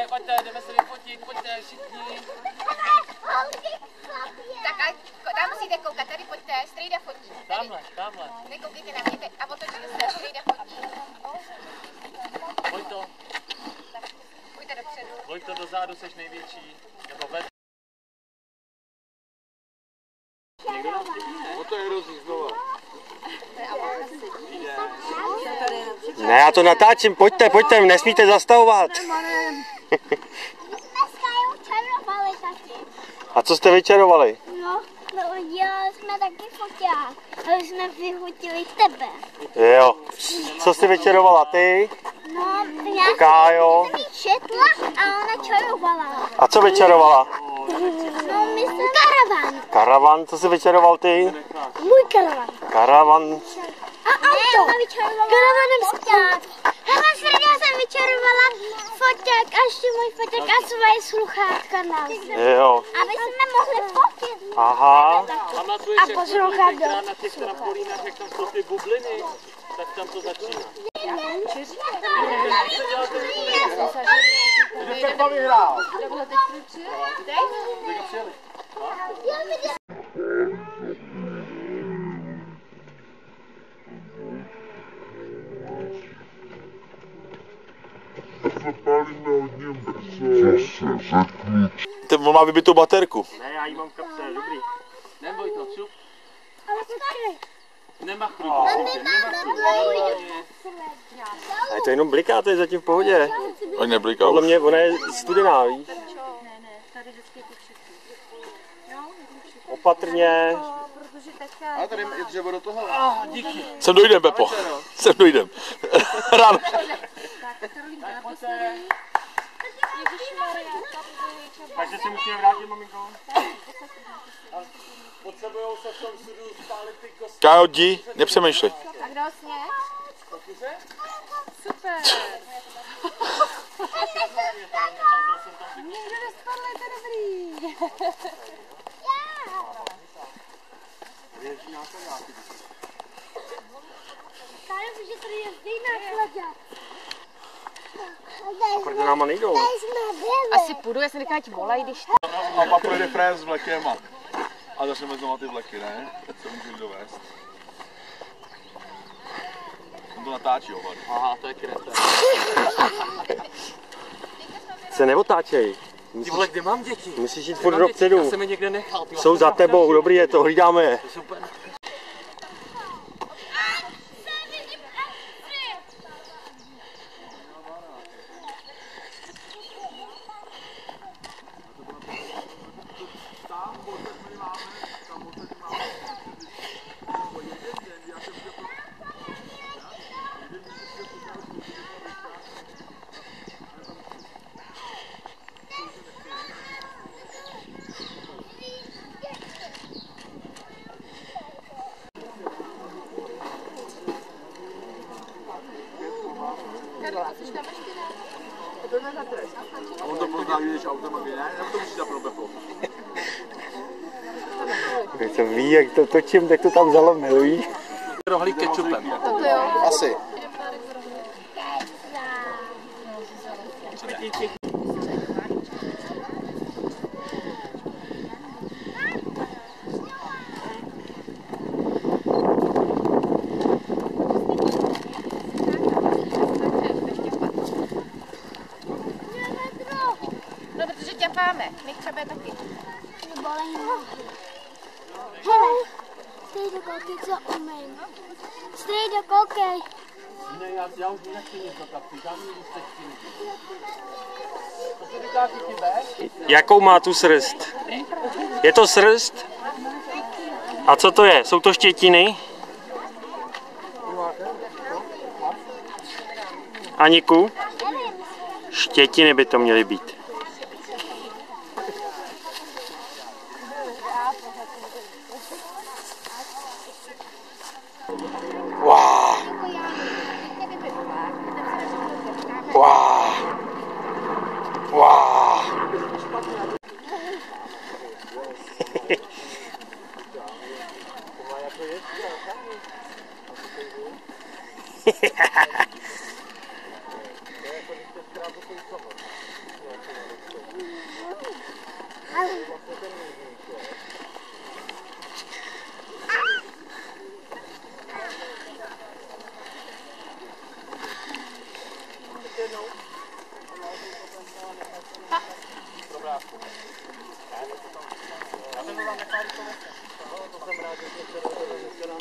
Pojďte, jdeme se vyfotit, pojďte všichni. Tak a tam musíte koukat, tady pojďte, strejda fotí. Tamhle. Nekoukejte na mě a otočte se, strejda fotí. Vojto. Pojďte dopředu. Vojto, dozadu, seš největší. Nebo ved. Někdo nás vidí, ne? To je hrozný znova. Ne, já to natáčím, pojďte, nesmíte zastavovat. A co jste vyčarovali? No, dělali jsme taky foťák, ale jsme vyhutili tebe. Jo. Co jsi vyčarovala ty? No, já Kájo. jsem jí četla a ona čarovala. A co vyčarovala? No, myslím karavan. Karavan, co jsi vyčaroval ty? Můj karavan. Karavan. A auto. Karavanem foťák. Hele, Freda, jsem vyčarovala foťák a ještě můj foťák a svoje sluchátka nás. Jo. Aby jsme mohli fotit. Aha. Pamatuješ, A poslouchat do... na těch trampolínách, jak tam jsou ty bubliny, tak tam to začíná. Že Pepa vyhrál. Ten má vybitou baterku. Ne, já jí mám v kapse, dobrý. Jdem, Vojto, šup. Nemachruj, Ale to jenom bliká, to je zatím v pohodě. Ať nebliká. Podle mě ona je studená, víš? Opatrně. A tady je dřevo do toho. Díky. Sem dojdem, Pepo. Sem dojdem. Ráno. Takže si musíme vrátit, maminko. Potřebujou se v tom studiu spálit ty kosti. Kájo, jdi, nepřemýšlej. A kdo sněh? Super. Nikdo nespadl, je to dobrý. Kájo, že tady je stejná kladě. Proč náma nejdou? Asi půjdu, já se nechám ti volaj, když A pak projde fréz s vlekem a začneme znovu ty vleky, ne? Tak se můžu dovést. On to natáčí, hovado. Aha, to je kreta. Se neotáčej. Ty vole, kde mám děti? Musíš jít furt dopředu. Já jsem je někde nechal. Jsou za tebou, dobrý je to, hlídáme je. Super. A on to pozná, když autem a ne? Nebo to musíš dát pro Pepo? Když to ví, jak to točím, tak to tam zalomil, víš? Rohlík kečupem. Asi. No, protože ťapáme, my třeba taky. Bolej nohy. Hele, Strejdo, koukej, co umím. Strejdo, koukej. Ne, já už nechci nic do kapky, žádný lístečky. To se říká chytibé? Jakou má tu srst? Je to srst? A co to je? Jsou to štětiny? Aniku? Štětiny by to měly být. Wow. Wow. Wow. Já jsem to tam nechal, to jsem rád, že jsme se